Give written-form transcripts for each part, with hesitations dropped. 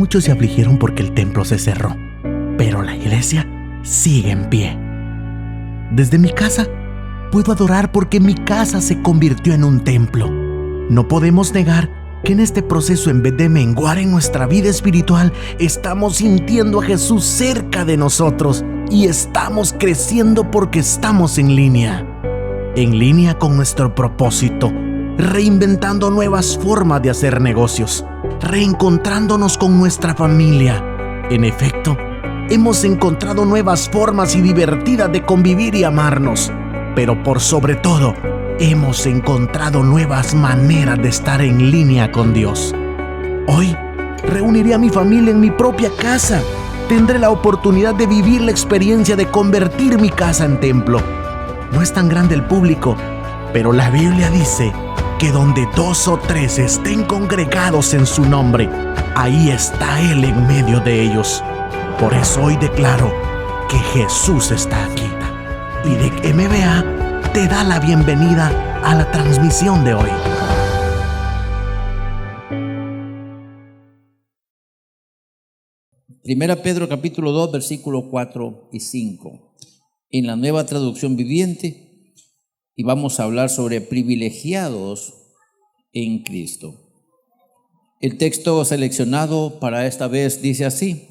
Muchos se afligieron porque el templo se cerró, pero la iglesia sigue en pie. Desde mi casa puedo adorar porque mi casa se convirtió en un templo. No podemos negar que en este proceso, en vez de menguar en nuestra vida espiritual, estamos sintiendo a Jesús cerca de nosotros y estamos creciendo porque estamos en línea con nuestro propósito, reinventando nuevas formas de hacer negocios, reencontrándonos con nuestra familia. En efecto, hemos encontrado nuevas formas y divertidas de convivir y amarnos, pero por sobre todo, hemos encontrado nuevas maneras de estar en línea con Dios. Hoy, reuniré a mi familia en mi propia casa. Tendré la oportunidad de vivir la experiencia de convertir mi casa en templo. No es tan grande el público, pero la Biblia dice que donde 2 o 3 estén congregados en su nombre, ahí está Él en medio de ellos. Por eso hoy declaro que Jesús está aquí. Y de MBA te da la bienvenida a la transmisión de hoy. Primera Pedro capítulo 2, versículos 4 y 5. En la Nueva Traducción Viviente, y vamos a hablar sobre privilegiados en Cristo. El texto seleccionado para esta vez dice así: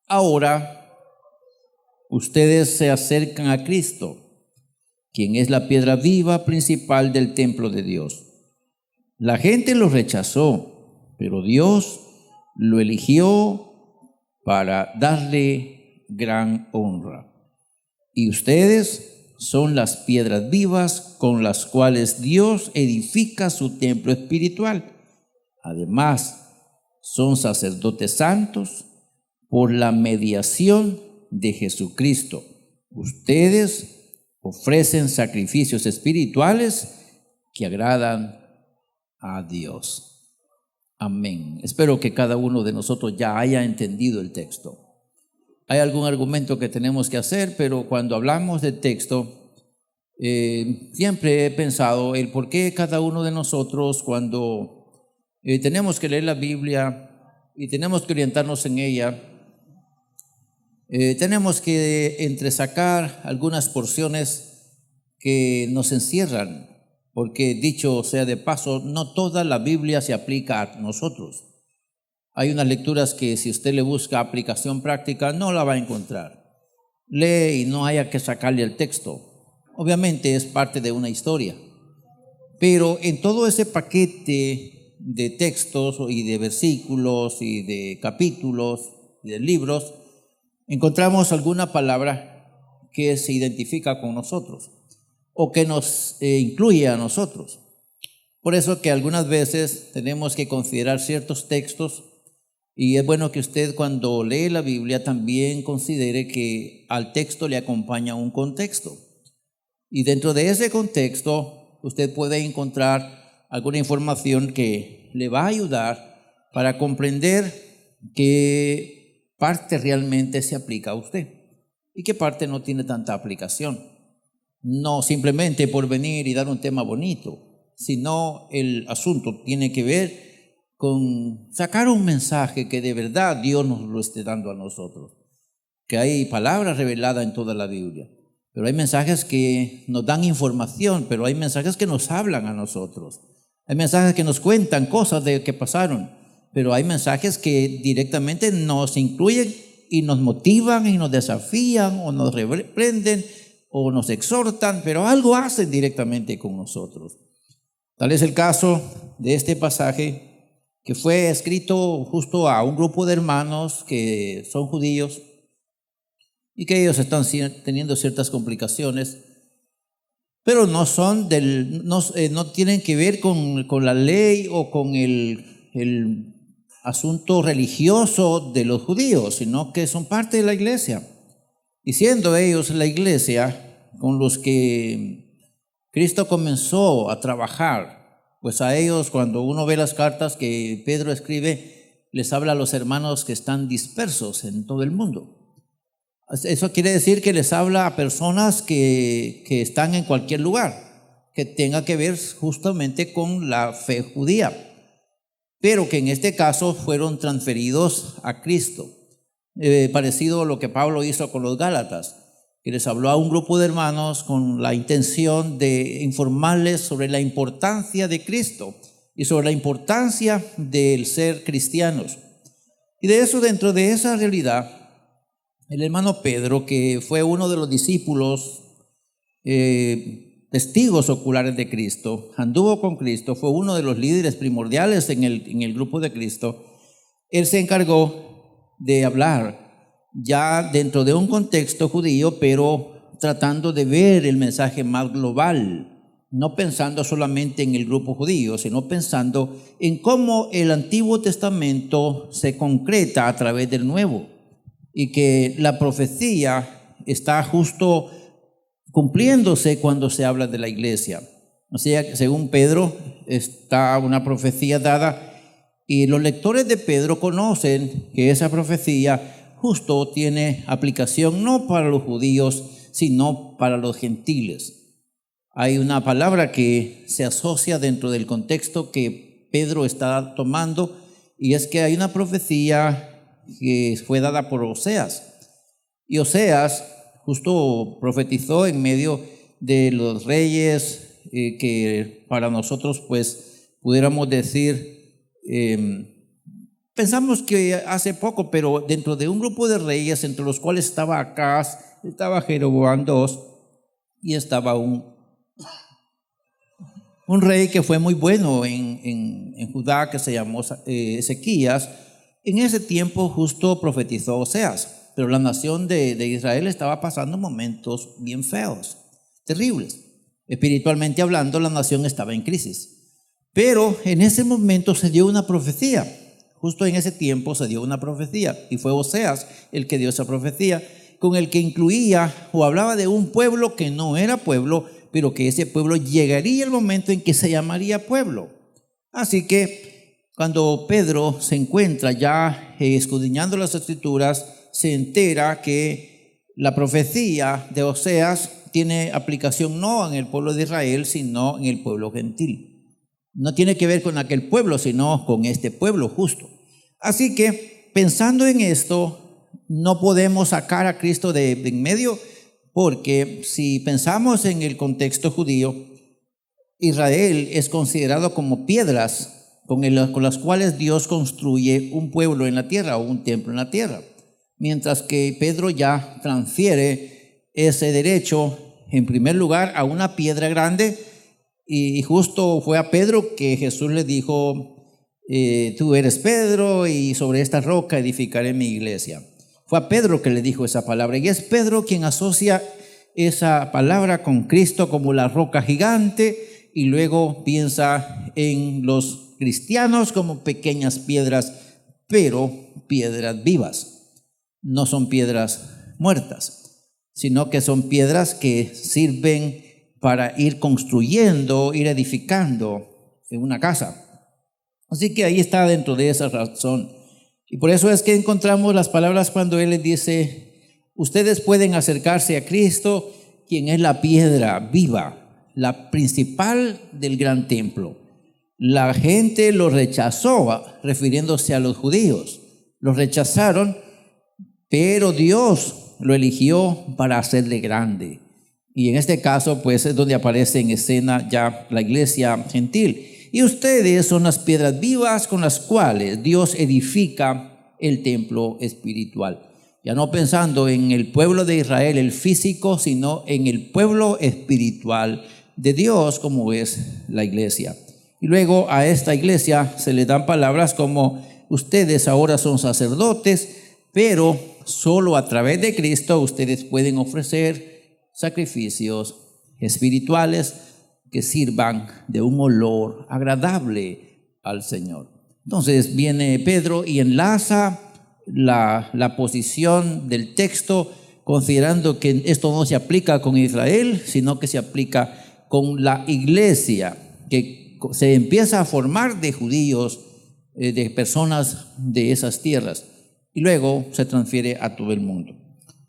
ahora ustedes se acercan a Cristo, quien es la piedra viva principal del templo de Dios. La gente lo rechazó, pero Dios lo eligió para darle gran honra. Y ustedes son las piedras vivas con las cuales Dios edifica su templo espiritual. Además, son sacerdotes santos por la mediación de Jesucristo. Ustedes ofrecen sacrificios espirituales que agradan a Dios. Amén. Espero que cada uno de nosotros ya haya entendido el texto. Hay algún argumento que tenemos que hacer, pero cuando hablamos de texto, siempre he pensado el por qué cada uno de nosotros, cuando tenemos que leer la Biblia y tenemos que orientarnos en ella, tenemos que entresacar algunas porciones que nos encierran, porque dicho sea de paso, no toda la Biblia se aplica a nosotros. Hay unas lecturas que si usted le busca aplicación práctica no la va a encontrar. Lee y no haya que sacarle el texto. Obviamente es parte de una historia. Pero en todo ese paquete de textos y de versículos y de capítulos y de libros, encontramos alguna palabra que se identifica con nosotros o que nos incluye a nosotros. Por eso que algunas veces tenemos que considerar ciertos textos. Y es bueno que usted cuando lee la Biblia también considere que al texto le acompaña un contexto. Y dentro de ese contexto usted puede encontrar alguna información que le va a ayudar para comprender qué parte realmente se aplica a usted y qué parte no tiene tanta aplicación. No simplemente por venir y dar un tema bonito, sino el asunto tiene que ver con sacar un mensaje que de verdad Dios nos lo esté dando a nosotros. Que hay palabras reveladas en toda la Biblia, pero hay mensajes que nos dan información, pero hay mensajes que nos hablan a nosotros. Hay mensajes que nos cuentan cosas que pasaron, pero hay mensajes que directamente nos incluyen y nos motivan y nos desafían o nos reprenden o nos exhortan, pero algo hacen directamente con nosotros. Tal es el caso de este pasaje que fue escrito justo a un grupo de hermanos que son judíos y que ellos están teniendo ciertas complicaciones, pero no tienen que ver con la ley o con el asunto religioso de los judíos, sino que son parte de la iglesia. Y siendo ellos la iglesia con los que Cristo comenzó a trabajar, pues a ellos, cuando uno ve las cartas que Pedro escribe, les habla a los hermanos que están dispersos en todo el mundo. Eso quiere decir que les habla a personas que están en cualquier lugar, que tenga que ver justamente con la fe judía. pero que en este caso fueron transferidos a Cristo. Parecido a lo que Pablo hizo con los Gálatas, que les habló a un grupo de hermanos con la intención de informarles sobre la importancia de Cristo y sobre la importancia del ser cristianos. Y de eso, dentro de esa realidad, el hermano Pedro, que fue uno de los discípulos testigos oculares de Cristo, anduvo con Cristo, fue uno de los líderes primordiales en el grupo de Cristo, él se encargó de hablar ya dentro de un contexto judío, pero tratando de ver el mensaje más global, no pensando solamente en el grupo judío, sino pensando en cómo el Antiguo Testamento se concreta a través del Nuevo, y que la profecía está justo cumpliéndose cuando se habla de la iglesia. O sea, según Pedro, está una profecía dada, y los lectores de Pedro conocen que esa profecía justo tiene aplicación no para los judíos, sino para los gentiles. Hay una palabra que se asocia dentro del contexto que Pedro está tomando, y es que hay una profecía que fue dada por Oseas. Y Oseas justo profetizó en medio de los reyes que para nosotros pues pudiéramos decir, pensamos que hace poco, pero dentro de un grupo de reyes, entre los cuales estaba Acaz, estaba Jeroboam II, y estaba un rey que fue muy bueno en Judá, que se llamó Ezequías. En ese tiempo justo profetizó Oseas, pero la nación de Israel estaba pasando momentos bien feos, terribles. Espiritualmente hablando, la nación estaba en crisis. Pero en ese momento se dio una profecía, justo en ese tiempo se dio una profecía, y fue Oseas el que dio esa profecía, con el que incluía o hablaba de un pueblo que no era pueblo, pero que ese pueblo llegaría el momento en que se llamaría pueblo. Así que cuando Pedro se encuentra ya escudriñando las Escrituras, se entera que la profecía de Oseas tiene aplicación no en el pueblo de Israel, sino en el pueblo gentil. No tiene que ver con aquel pueblo, sino con este pueblo justo. Así que, pensando en esto, no podemos sacar a Cristo de en medio, porque si pensamos en el contexto judío, Israel es considerado como piedras con las cuales Dios construye un pueblo en la tierra o un templo en la tierra. Mientras que Pedro ya transfiere ese derecho, en primer lugar, a una piedra grande. Y justo fue a Pedro que Jesús le dijo, tú eres Pedro y sobre esta roca edificaré mi iglesia. Fue a Pedro que le dijo esa palabra, y es Pedro quien asocia esa palabra con Cristo como la roca gigante, y luego piensa en los cristianos como pequeñas piedras, pero piedras vivas. No son piedras muertas, sino que son piedras que sirven para ir construyendo, ir edificando en una casa. Así que ahí está dentro de esa razón. Y por eso es que encontramos las palabras cuando Él les dice, ustedes pueden acercarse a Cristo, quien es la piedra viva, la principal del gran templo. La gente lo rechazó, refiriéndose a los judíos. Lo rechazaron, pero Dios lo eligió para hacerle grande. Y en este caso, pues, es donde aparece en escena ya la iglesia gentil. Y ustedes son las piedras vivas con las cuales Dios edifica el templo espiritual. Ya no pensando en el pueblo de Israel, el físico, sino en el pueblo espiritual de Dios, como es la iglesia. Y luego a esta iglesia se le dan palabras como, ustedes ahora son sacerdotes, pero solo a través de Cristo ustedes pueden ofrecer sacrificios espirituales que sirvan de un olor agradable al Señor. Entonces viene Pedro y enlaza la posición del texto, considerando que esto no se aplica con Israel, sino que se aplica con la iglesia, que se empieza a formar de judíos, de personas de esas tierras, y luego se transfiere a todo el mundo.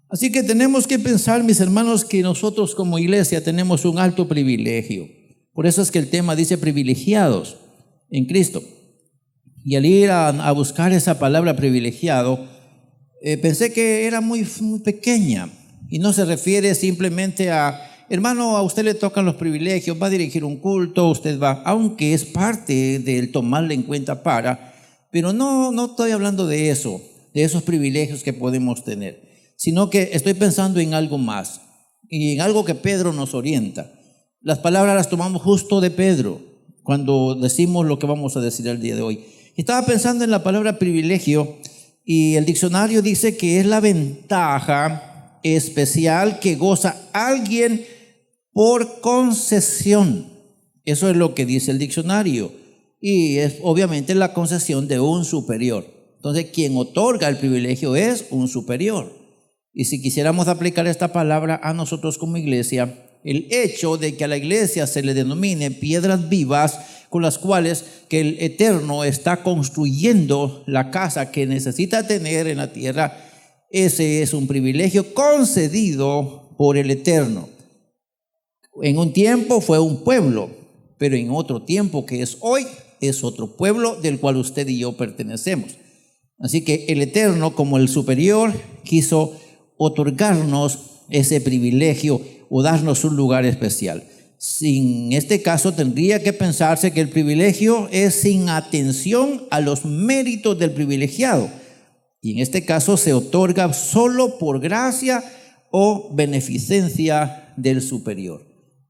Así que tenemos que pensar, mis hermanos, que nosotros como iglesia tenemos un alto privilegio. Por eso es que el tema dice privilegiados en Cristo. Y al ir a buscar esa palabra privilegiado, pensé que era muy pequeña y no se refiere simplemente a, hermano, a usted le tocan los privilegios, va a dirigir un culto, usted va, aunque es parte del tomarle en cuenta pero no estoy hablando de eso, de esos privilegios que podemos tener, sino que estoy pensando en algo más y en algo que Pedro nos orienta. Las palabras las tomamos justo de Pedro cuando decimos lo que vamos a decir el día de hoy. Estaba pensando en la palabra privilegio y el diccionario dice que es la ventaja especial que goza alguien por concesión. Eso es lo que dice el diccionario y es obviamente la concesión de un superior. Entonces, quien otorga el privilegio es un superior. Y si quisiéramos aplicar esta palabra a nosotros como iglesia, el hecho de que a la iglesia se le denomine piedras vivas con las cuales que el Eterno está construyendo la casa que necesita tener en la tierra, ese es un privilegio concedido por el Eterno. En un tiempo fue un pueblo, pero en otro tiempo que es hoy, es otro pueblo del cual usted y yo pertenecemos. Así que el Eterno, como el superior, quiso otorgarnos ese privilegio o darnos un lugar especial. En este caso tendría que pensarse que el privilegio es sin atención a los méritos del privilegiado. Y en este caso se otorga solo por gracia o beneficencia del superior.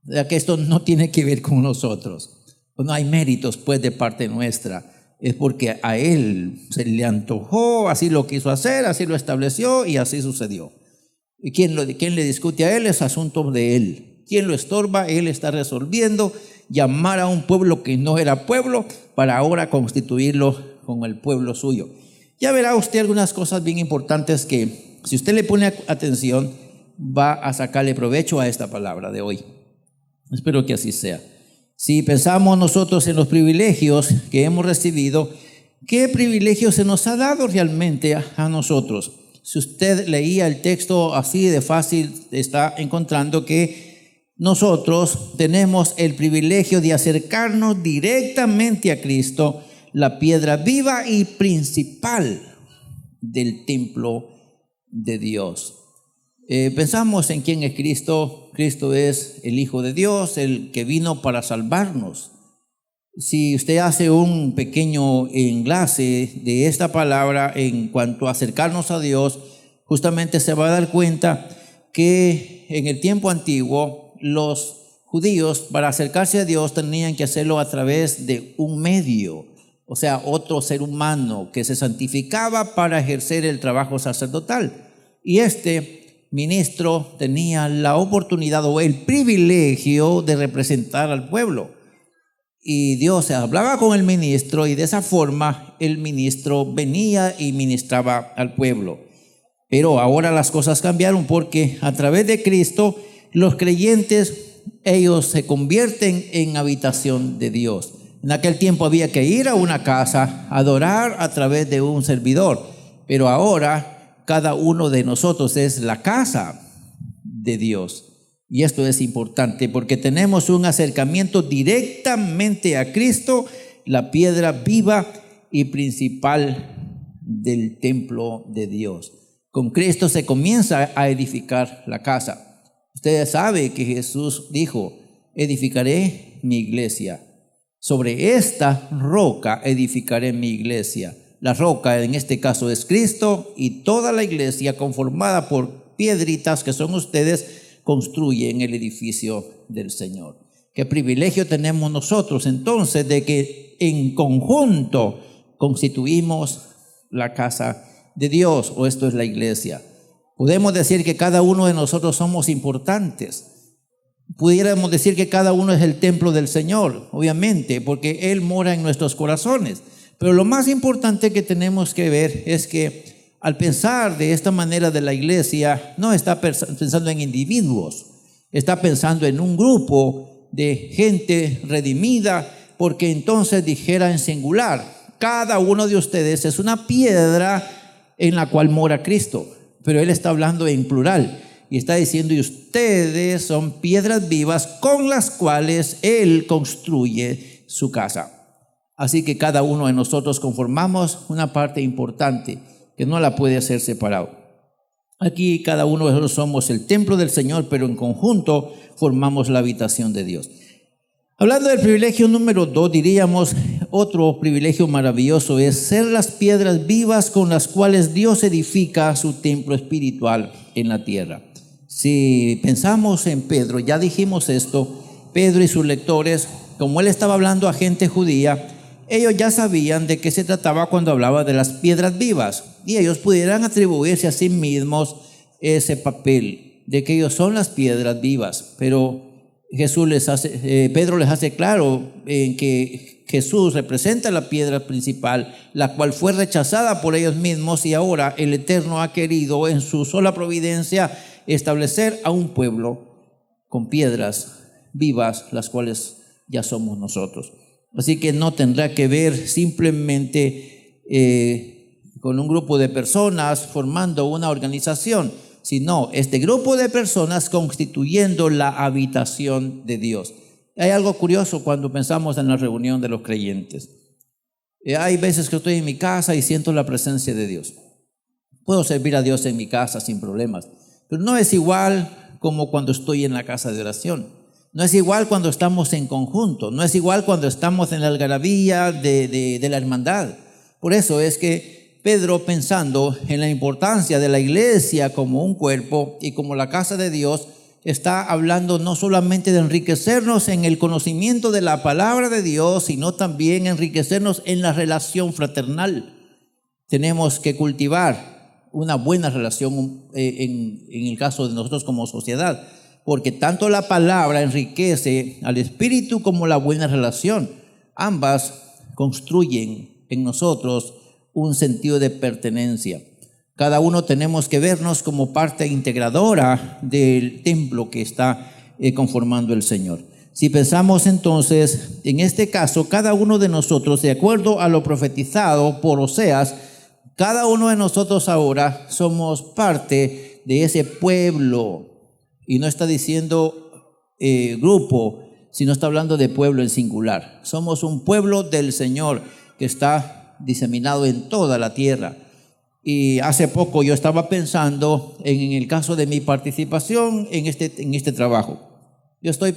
O sea que esto no tiene que ver con nosotros. No hay méritos pues de parte nuestra. Es porque a él se le antojó, así lo quiso hacer, así lo estableció y así sucedió. Y quien le discute a él es asunto de él. Quien lo estorba, él está resolviendo llamar a un pueblo que no era pueblo para ahora constituirlo con el pueblo suyo. Ya verá usted algunas cosas bien importantes que si usted le pone atención va a sacarle provecho a esta palabra de hoy. Espero que así sea. Si pensamos nosotros en los privilegios que hemos recibido, ¿qué privilegio se nos ha dado realmente a nosotros? Si usted leía el texto así de fácil, está encontrando que nosotros tenemos el privilegio de acercarnos directamente a Cristo, la piedra viva y principal del templo de Dios. Pensamos en quién es Cristo. Cristo es el Hijo de Dios, el que vino para salvarnos. Si usted hace un pequeño enlace de esta palabra en cuanto a acercarnos a Dios, justamente se va a dar cuenta que en el tiempo antiguo los judíos para acercarse a Dios tenían que hacerlo a través de un medio, o sea, otro ser humano que se santificaba para ejercer el trabajo sacerdotal. Y este ministro tenía la oportunidad o el privilegio de representar al pueblo. Y Dios hablaba con el ministro y de esa forma el ministro venía y ministraba al pueblo. Pero ahora las cosas cambiaron porque a través de Cristo los creyentes, ellos se convierten en habitación de Dios. En aquel tiempo había que ir a una casa, adorar a través de un servidor, pero ahora cada uno de nosotros es la casa de Dios. Y esto es importante porque tenemos un acercamiento directamente a Cristo, la piedra viva y principal del templo de Dios. Con Cristo se comienza a edificar la casa. Ustedes saben que Jesús dijo, edificaré mi iglesia. Sobre esta roca edificaré mi iglesia. La roca en este caso es Cristo y toda la iglesia conformada por piedritas que son ustedes construyen el edificio del Señor. Qué privilegio tenemos nosotros entonces de que en conjunto constituimos la casa de Dios, o esto es la iglesia. Podemos decir que cada uno de nosotros somos importantes. Pudiéramos decir que cada uno es el templo del Señor, obviamente, porque Él mora en nuestros corazones. Pero lo más importante que tenemos que ver es que al pensar de esta manera de la iglesia, no está pensando en individuos, está pensando en un grupo de gente redimida, porque entonces dijera en singular, cada uno de ustedes es una piedra en la cual mora Cristo. Pero él está hablando en plural y está diciendo, y ustedes son piedras vivas con las cuales él construye su casa. Así que cada uno de nosotros conformamos una parte importante que no la puede hacer separado. Aquí cada uno de nosotros somos el templo del Señor, pero en conjunto formamos la habitación de Dios. Hablando del privilegio número 2, diríamos, otro privilegio maravilloso es ser las piedras vivas con las cuales Dios edifica su templo espiritual en la tierra. Si pensamos en Pedro, ya dijimos esto, Pedro y sus lectores, como él estaba hablando a gente judía, ellos ya sabían de qué se trataba cuando hablaba de las piedras vivas, y ellos pudieran atribuirse a sí mismos ese papel de que ellos son las piedras vivas. Pero Pedro les hace claro en que Jesús representa la piedra principal, la cual fue rechazada por ellos mismos, y ahora el Eterno ha querido en su sola providencia establecer a un pueblo con piedras vivas, las cuales ya somos nosotros. Así que no tendrá que ver simplemente con un grupo de personas formando una organización, sino este grupo de personas constituyendo la habitación de Dios. Hay algo curioso cuando pensamos en la reunión de los creyentes. Hay veces que estoy en mi casa y siento la presencia de Dios. Puedo servir a Dios en mi casa sin problemas, pero no es igual como cuando estoy en la casa de oración. No es igual cuando estamos en conjunto, no es igual cuando estamos en la algarabía de la hermandad. Por eso es que Pedro, pensando en la importancia de la iglesia como un cuerpo y como la casa de Dios, está hablando no solamente de enriquecernos en el conocimiento de la palabra de Dios, sino también enriquecernos en la relación fraternal. Tenemos que cultivar una buena relación en el caso de nosotros como sociedad, porque tanto la palabra enriquece al espíritu como la buena relación. Ambas construyen en nosotros un sentido de pertenencia. Cada uno tenemos que vernos como parte integradora del templo que está conformando el Señor. Si pensamos entonces, en este caso, cada uno de nosotros, de acuerdo a lo profetizado por Oseas, cada uno de nosotros ahora somos parte de ese pueblo. Y no está diciendo grupo, sino está hablando de pueblo en singular. Somos un pueblo del Señor que está diseminado en toda la tierra. Y hace poco yo estaba pensando en el caso de mi participación en este trabajo. Yo estoy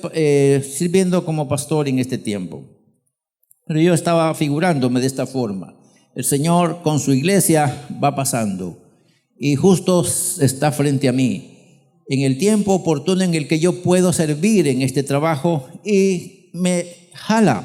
sirviendo como pastor en este tiempo. Pero yo estaba figurándome de esta forma. El Señor con su iglesia va pasando y justo está frente a mí, en el tiempo oportuno en el que yo puedo servir en este trabajo, y me jala,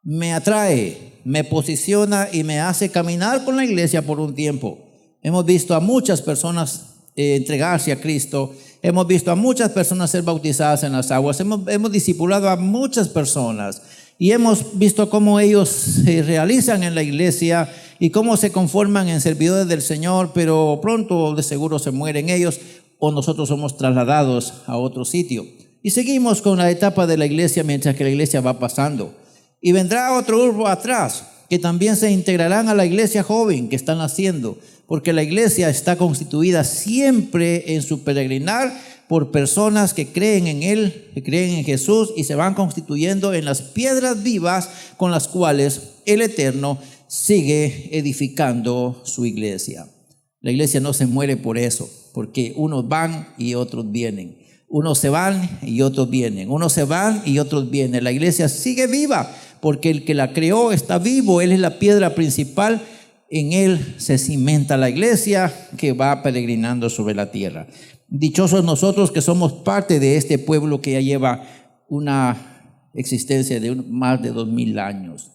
me atrae, me posiciona y me hace caminar con la iglesia por un tiempo. Hemos visto a muchas personas entregarse a Cristo, hemos visto a muchas personas ser bautizadas en las aguas, hemos discipulado a muchas personas y hemos visto cómo ellos se realizan en la iglesia y cómo se conforman en servidores del Señor, pero pronto de seguro se mueren ellos, o nosotros somos trasladados a otro sitio. Y seguimos con la etapa de la iglesia mientras que la iglesia va pasando. Y vendrá otro grupo atrás que también se integrarán a la iglesia joven que están haciendo, porque la iglesia está constituida siempre en su peregrinar por personas que creen en Él, que creen en Jesús, y se van constituyendo en las piedras vivas con las cuales el Eterno sigue edificando su iglesia. La iglesia no se muere por eso, porque unos van y otros vienen. Unos se van y otros vienen. Unos se van y otros vienen. La iglesia sigue viva porque el que la creó está vivo. Él es la piedra principal. En Él se cimenta la iglesia que va peregrinando sobre la tierra. Dichosos nosotros que somos parte de este pueblo que ya lleva una existencia de más de 2000 años.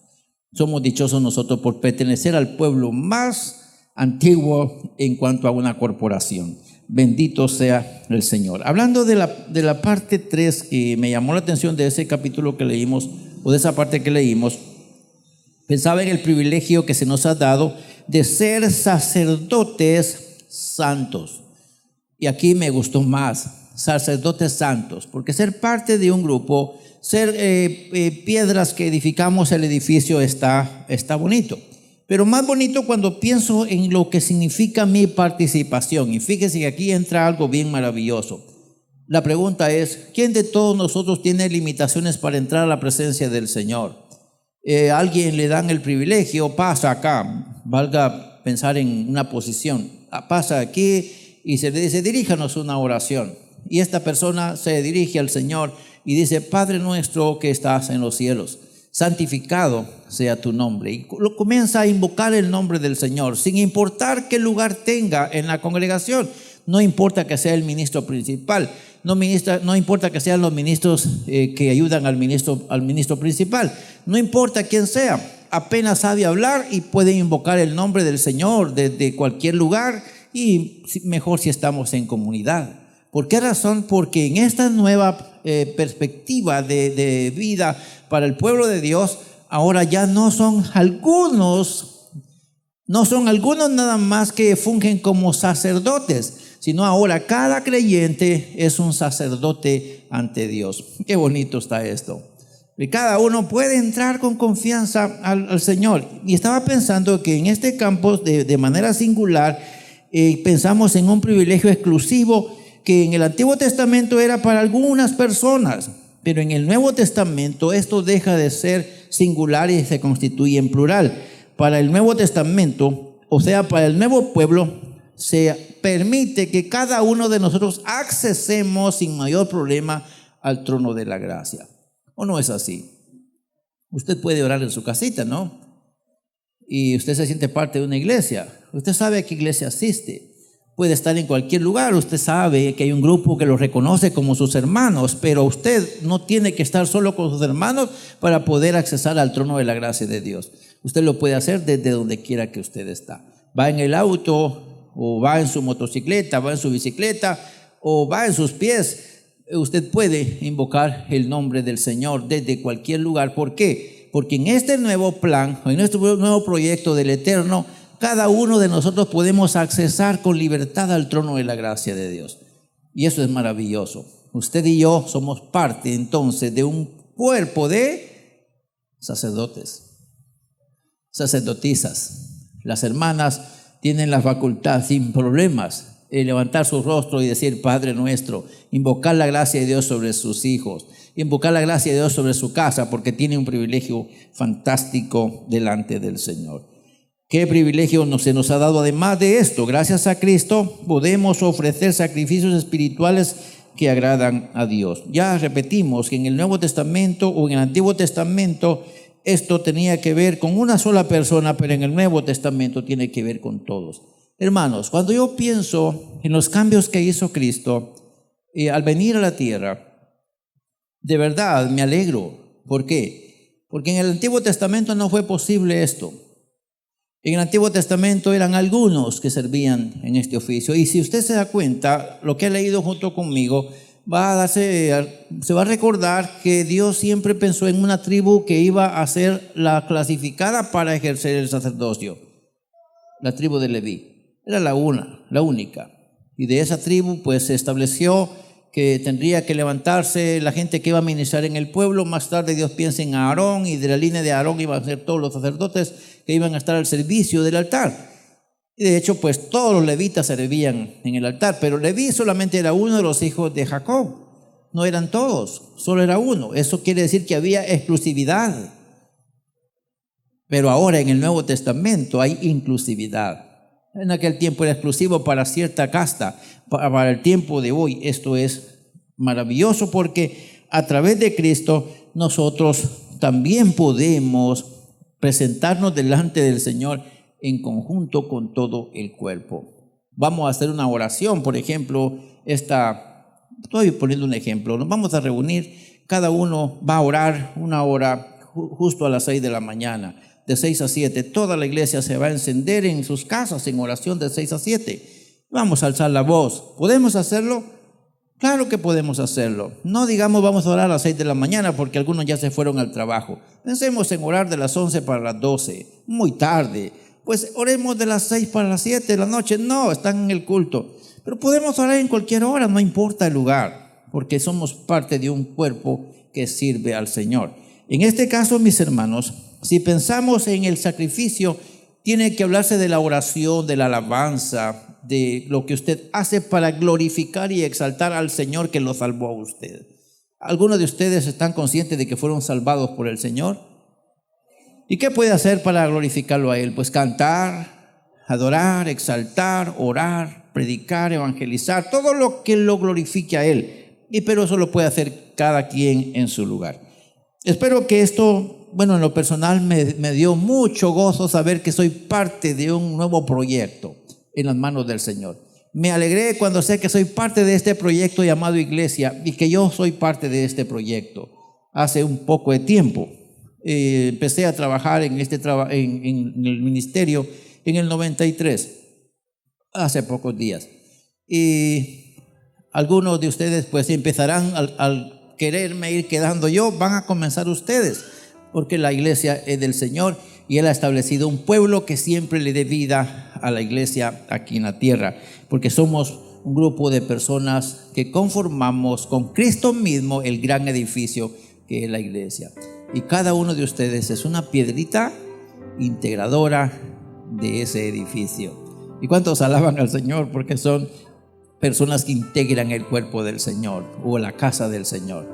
Somos dichosos nosotros por pertenecer al pueblo más antiguo en cuanto a una corporación. Bendito sea el Señor. Hablando de la parte 3 que me llamó la atención de ese capítulo que leímos, o de esa parte que leímos, pensaba en el privilegio que se nos ha dado de ser sacerdotes santos. Y aquí me gustó más, sacerdotes santos, porque ser parte de un grupo, ser piedras que edificamos el edificio está bonito. Pero más bonito cuando pienso en lo que significa mi participación. Y fíjese que aquí entra algo bien maravilloso. La pregunta es, ¿quién de todos nosotros tiene limitaciones para entrar a la presencia del Señor? alguien le dan el privilegio, pasa acá, valga pensar en una posición, pasa aquí y se le dice, diríjanos una oración. Y esta persona se dirige al Señor y dice, Padre nuestro que estás en los cielos, santificado sea tu nombre. Y comienza a invocar el nombre del Señor, sin importar qué lugar tenga en la congregación. No importa que sea el ministro principal, no importa que sean los ministros que ayudan al ministro principal, no importa quién sea, apenas sabe hablar y puede invocar el nombre del Señor desde cualquier lugar, y mejor si estamos en comunidad. ¿Por qué razón? Porque en esta nueva perspectiva de vida para el pueblo de Dios, ahora ya no son algunos nada más que fungen como sacerdotes, sino ahora cada creyente es un sacerdote ante Dios. Qué bonito está esto. Y cada uno puede entrar con confianza al Señor. Y estaba pensando que en este campo, de manera singular, pensamos en un privilegio exclusivo que en el Antiguo Testamento era para algunas personas, pero en el Nuevo Testamento esto deja de ser singular y se constituye en plural. Para el Nuevo Testamento, o sea, para el nuevo pueblo, se permite que cada uno de nosotros accesemos sin mayor problema al trono de la gracia. ¿O no es así? Usted puede orar en su casita, ¿no? Y usted se siente parte de una iglesia. Usted sabe a qué iglesia asiste. Puede estar en cualquier lugar. Usted sabe que hay un grupo que lo reconoce como sus hermanos, pero usted no tiene que estar solo con sus hermanos para poder accesar al trono de la gracia de Dios. Usted lo puede hacer desde donde quiera que usted está. Va en el auto, o va en su motocicleta, va en su bicicleta, o va en sus pies. Usted puede invocar el nombre del Señor desde cualquier lugar. ¿Por qué? Porque en este nuevo plan, en este nuevo proyecto del Eterno, cada uno de nosotros podemos accesar con libertad al trono de la gracia de Dios. Y eso es maravilloso. Usted y yo somos parte entonces de un cuerpo de sacerdotes, sacerdotisas. Las hermanas tienen la facultad sin problemas de levantar su rostro y decir Padre nuestro, invocar la gracia de Dios sobre sus hijos, invocar la gracia de Dios sobre su casa, porque tiene un privilegio fantástico delante del Señor. ¿Qué privilegio se nos ha dado? Además de esto, gracias a Cristo podemos ofrecer sacrificios espirituales que agradan a Dios. Ya repetimos que en el Nuevo Testamento o en el Antiguo Testamento esto tenía que ver con una sola persona, pero en el Nuevo Testamento tiene que ver con todos. Hermanos, cuando yo pienso en los cambios que hizo Cristo al venir a la tierra, de verdad me alegro. ¿Por qué? Porque en el Antiguo Testamento no fue posible esto. En el Antiguo Testamento eran algunos que servían en este oficio. Y si usted se da cuenta, lo que ha leído junto conmigo, se va a recordar que Dios siempre pensó en una tribu que iba a ser la clasificada para ejercer el sacerdocio. La tribu de Leví. Era la única. Y de esa tribu pues se estableció que tendría que levantarse la gente que iba a ministrar en el pueblo. Más tarde Dios piensa en Aarón, y de la línea de Aarón iban a ser todos los sacerdotes que iban a estar al servicio del altar. Y de hecho pues todos los levitas servían en el altar, pero Leví solamente era uno de los hijos de Jacob. No eran todos, solo era uno. Eso quiere decir que había exclusividad. Pero ahora en el Nuevo Testamento hay inclusividad. En aquel tiempo era exclusivo para cierta casta. Para el tiempo de hoy esto es maravilloso, porque a través de Cristo nosotros también podemos presentarnos delante del Señor en conjunto con todo el cuerpo. Vamos a hacer una oración, por ejemplo, estoy poniendo un ejemplo, nos vamos a reunir, cada uno va a orar una hora justo a las 6 de la mañana. De 6 a 7, toda la iglesia se va a encender en sus casas en oración de 6 a 7. Vamos a alzar la voz. ¿Podemos hacerlo? Claro que podemos hacerlo. No digamos vamos a orar a las 6 de la mañana porque algunos ya se fueron al trabajo. Pensemos en orar de las 11 para las 12, muy tarde. Pues oremos de las 6 para las 7 de la noche. No, están en el culto. Pero podemos orar en cualquier hora, no importa el lugar, porque somos parte de un cuerpo que sirve al Señor. En este caso, mis hermanos, si pensamos en el sacrificio, tiene que hablarse de la oración, de la alabanza, de lo que usted hace para glorificar y exaltar al Señor que lo salvó a usted. ¿Algunos de ustedes están conscientes de que fueron salvados por el Señor? ¿Y qué puede hacer para glorificarlo a Él? Pues cantar, adorar, exaltar, orar, predicar, evangelizar, todo lo que lo glorifique a Él. Pero eso lo puede hacer cada quien en su lugar. Espero que esto, en lo personal me dio mucho gozo saber que soy parte de un nuevo proyecto en las manos del Señor. Me alegré cuando sé que soy parte de este proyecto llamado Iglesia y que yo soy parte de este proyecto. Hace un poco de tiempo empecé a trabajar en el ministerio en el 93, hace pocos días. Y algunos de ustedes pues empezarán al quererme ir quedando yo, van a comenzar ustedes, porque la iglesia es del Señor y Él ha establecido un pueblo que siempre le dé vida a la iglesia aquí en la tierra, porque somos un grupo de personas que conformamos con Cristo mismo el gran edificio que es la iglesia. Y cada uno de ustedes es una piedrita integradora de ese edificio. ¿Y cuántos alaban al Señor? Porque son personas que integran el cuerpo del Señor o la casa del Señor.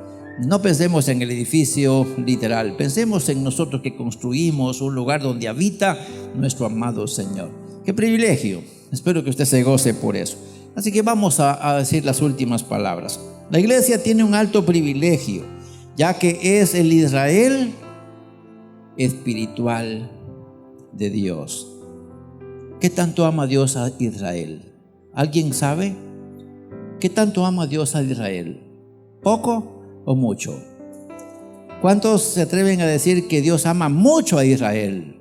No pensemos en el edificio literal, pensemos en nosotros que construimos un lugar donde habita nuestro amado Señor. ¡Qué privilegio! Espero que usted se goce por eso. Así que vamos a decir las últimas palabras. La iglesia tiene un alto privilegio, ya que es el Israel espiritual de Dios. ¿Qué tanto ama Dios a Israel? ¿Alguien sabe? ¿Qué tanto ama Dios a Israel? ¿Poco o mucho? ¿Cuántos se atreven a decir que Dios ama mucho a Israel?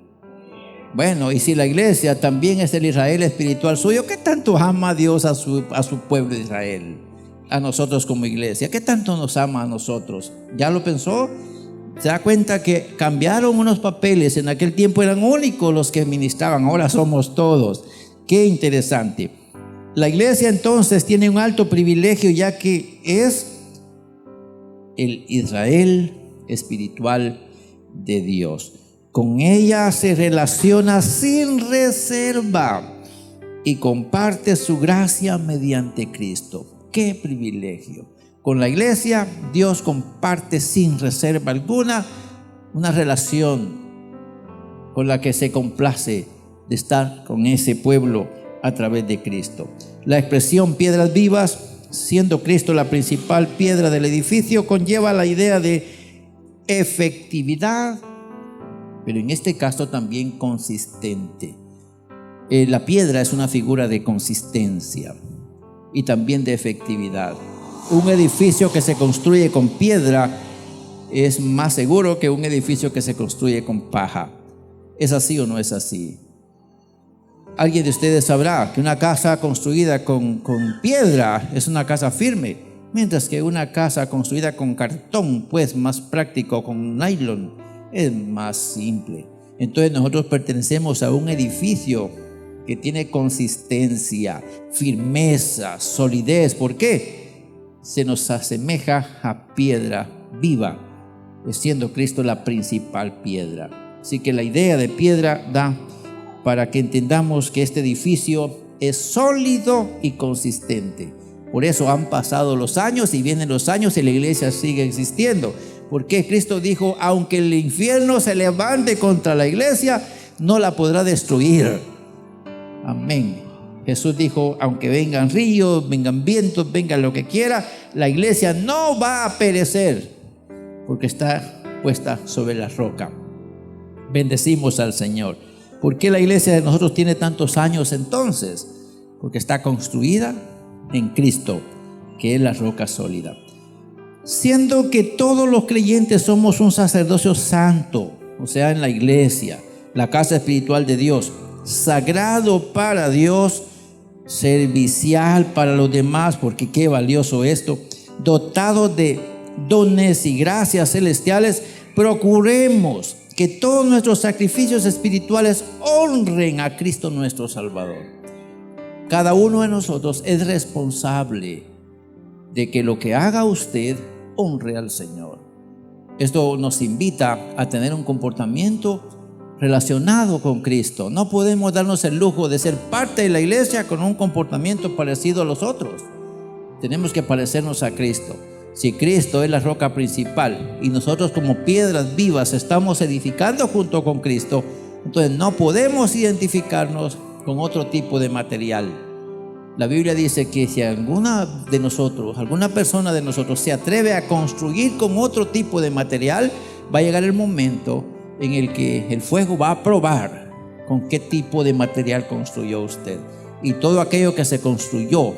Bueno, y si la iglesia también es el Israel espiritual suyo, ¿qué tanto ama Dios a su pueblo de Israel? A nosotros como iglesia, ¿qué tanto nos ama a nosotros? ¿Ya lo pensó? Se da cuenta que cambiaron unos papeles. En aquel tiempo eran únicos los que ministraban, ahora somos todos. Qué interesante. La iglesia entonces tiene un alto privilegio, ya que es el Israel espiritual de Dios. Con ella se relaciona sin reserva y comparte su gracia mediante Cristo. ¡Qué privilegio! Con la iglesia, Dios comparte sin reserva alguna una relación con la que se complace de estar con ese pueblo a través de Cristo. La expresión piedras vivas, siendo Cristo la principal piedra del edificio, conlleva la idea de efectividad, pero en este caso también consistente. La piedra es una figura de consistencia y también de efectividad. Un edificio que se construye con piedra es más seguro que un edificio que se construye con paja. ¿Es así o no es así? Alguien de ustedes sabrá que una casa construida con piedra es una casa firme, mientras que una casa construida con cartón, pues más práctico, con nylon, es más simple. Entonces nosotros pertenecemos a un edificio que tiene consistencia, firmeza, solidez. ¿Por qué? Se nos asemeja a piedra viva, siendo Cristo la principal piedra. Así que la idea de piedra da para que entendamos que este edificio es sólido y consistente. Por eso han pasado los años y vienen los años y la iglesia sigue existiendo. Porque Cristo dijo, aunque el infierno se levante contra la iglesia, no la podrá destruir. Amén. Jesús dijo, aunque vengan ríos, vengan vientos, venga lo que quiera, la iglesia no va a perecer, porque está puesta sobre la roca. Bendecimos al Señor. ¿Por qué la iglesia de nosotros tiene tantos años entonces? Porque está construida en Cristo, que es la roca sólida. Siendo que todos los creyentes somos un sacerdocio santo, o sea, en la iglesia, la casa espiritual de Dios, sagrado para Dios, servicial para los demás, porque qué valioso esto, dotado de dones y gracias celestiales, procuremos que todos nuestros sacrificios espirituales honren a Cristo nuestro Salvador. Cada uno de nosotros es responsable de que lo que haga usted honre al Señor. Esto nos invita a tener un comportamiento relacionado con Cristo. No podemos darnos el lujo de ser parte de la iglesia con un comportamiento parecido a los otros. Tenemos que parecernos a Cristo. Si Cristo es la roca principal y nosotros como piedras vivas estamos edificando junto con Cristo, entonces no podemos identificarnos con otro tipo de material. La Biblia dice que si alguna persona de nosotros se atreve a construir con otro tipo de material, va a llegar el momento en el que el fuego va a probar con qué tipo de material construyó usted. Y todo aquello que se construyó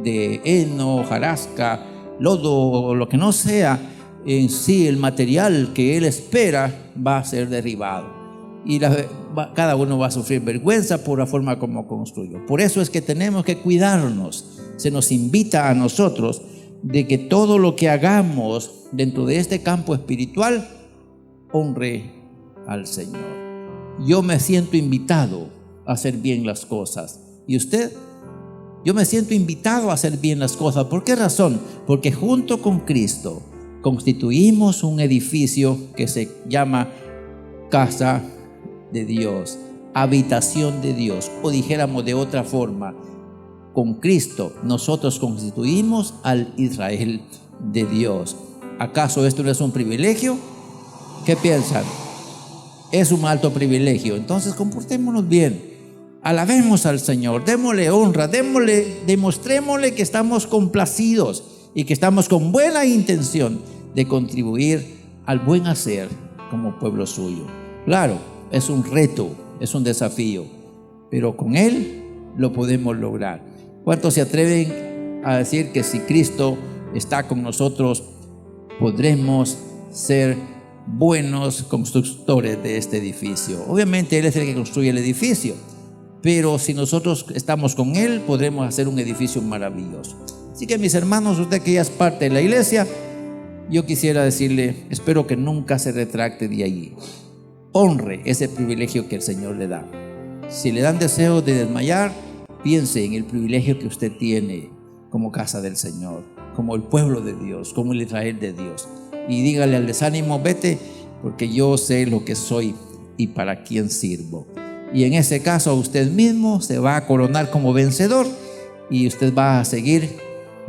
de heno, hojarasca, lodo o lo que no sea, en sí el material que él espera va a ser derribado. Y cada uno va a sufrir vergüenza por la forma como construyó. Por eso es que tenemos que cuidarnos. Se nos invita a nosotros de que todo lo que hagamos dentro de este campo espiritual honre al Señor. Yo me siento invitado a hacer bien las cosas. ¿Y usted? Yo me siento invitado a hacer bien las cosas. ¿Por qué razón? Porque junto con Cristo constituimos un edificio que se llama casa de Dios, habitación de Dios, o dijéramos de otra forma, con Cristo nosotros constituimos al Israel de Dios. ¿Acaso esto no es un privilegio? ¿Qué piensan? Es un alto privilegio. Entonces comportémonos bien, alabemos al Señor, démosle honra, demostrémosle que estamos complacidos y que estamos con buena intención de contribuir al buen hacer como pueblo suyo. Claro, es un reto, es un desafío, pero con Él lo podemos lograr. ¿Cuántos se atreven a decir que si Cristo está con nosotros, podremos ser buenos constructores de este edificio? Obviamente Él es el que construye el edificio, pero si nosotros estamos con Él, podremos hacer un edificio maravilloso. Así que mis hermanos, usted que ya es parte de la iglesia, yo quisiera decirle, espero que nunca se retracte de allí. Honre ese privilegio que el Señor le da. Si le dan deseo de desmayar, piense en el privilegio que usted tiene como casa del Señor, como el pueblo de Dios, como el Israel de Dios. Y dígale al desánimo, vete, porque yo sé lo que soy y para quién sirvo. Y en ese caso usted mismo se va a coronar como vencedor y usted va a seguir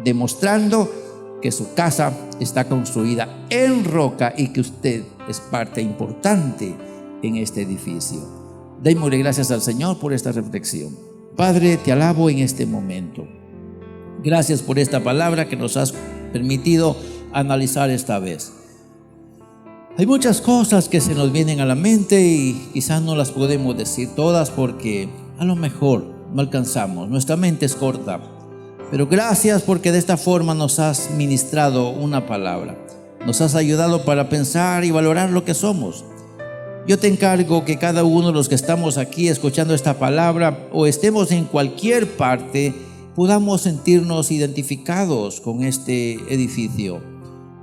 demostrando que su casa está construida en roca y que usted es parte importante en este edificio. Démosle gracias al Señor por esta reflexión. Padre, te alabo en este momento. Gracias por esta palabra que nos has permitido analizar esta vez. Hay muchas cosas que se nos vienen a la mente y quizás no las podemos decir todas porque a lo mejor no alcanzamos. Nuestra mente es corta. Pero gracias porque de esta forma nos has ministrado una palabra. Nos has ayudado para pensar y valorar lo que somos. Yo te encargo que cada uno de los que estamos aquí escuchando esta palabra o estemos en cualquier parte, podamos sentirnos identificados con este edificio.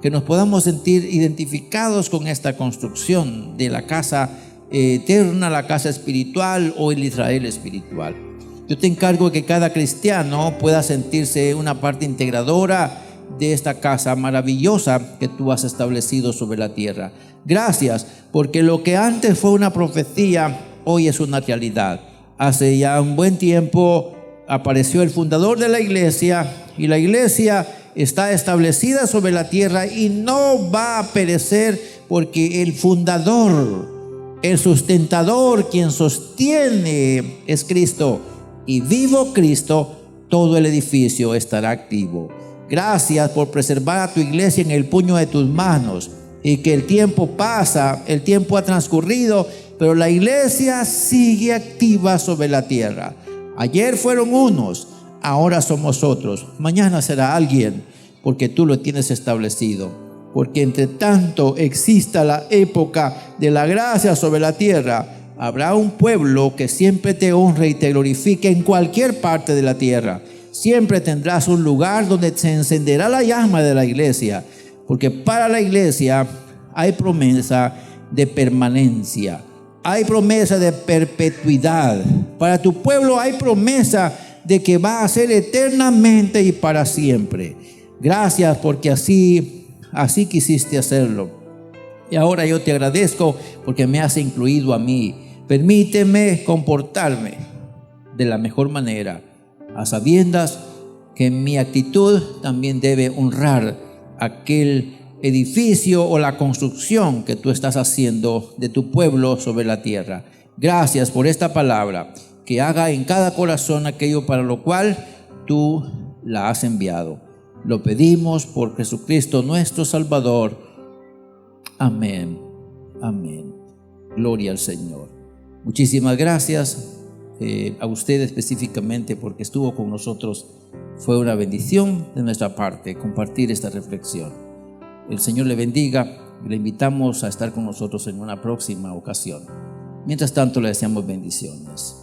Que nos podamos sentir identificados con esta construcción de la casa eterna, la casa espiritual o el Israel espiritual. Yo te encargo que cada cristiano pueda sentirse una parte integradora de esta casa maravillosa que tú has establecido sobre la tierra. Gracias, porque lo que antes fue una profecía, hoy es una realidad. Hace ya un buen tiempo apareció el fundador de la iglesia y la iglesia está establecida sobre la tierra y no va a perecer porque el fundador, el sustentador, quien sostiene es Cristo. Y vivo Cristo, todo el edificio estará activo. Gracias por preservar a tu iglesia en el puño de tus manos. Y que el tiempo pasa, el tiempo ha transcurrido, pero la iglesia sigue activa sobre la tierra. Ayer fueron unos, ahora somos otros. Mañana será alguien, porque tú lo tienes establecido. Porque entre tanto exista la época de la gracia sobre la tierra, habrá un pueblo que siempre te honre y te glorifique en cualquier parte de la tierra. Siempre tendrás un lugar donde se encenderá la llama de la iglesia, porque para la iglesia hay promesa de permanencia, hay promesa de perpetuidad. Para tu pueblo hay promesa de que va a ser eternamente y para siempre. Gracias porque así quisiste hacerlo. Y ahora yo te agradezco porque me has incluido a mí. Permíteme comportarme de la mejor manera, a sabiendas que mi actitud también debe honrar aquel edificio o la construcción que tú estás haciendo de tu pueblo sobre la tierra. Gracias por esta palabra, que haga en cada corazón aquello para lo cual tú la has enviado. Lo pedimos por Jesucristo nuestro Salvador. Amén. Amén. Gloria al Señor. Muchísimas gracias a usted específicamente porque estuvo con nosotros. Fue una bendición de nuestra parte compartir esta reflexión. El Señor le bendiga y le invitamos a estar con nosotros en una próxima ocasión. Mientras tanto, le deseamos bendiciones.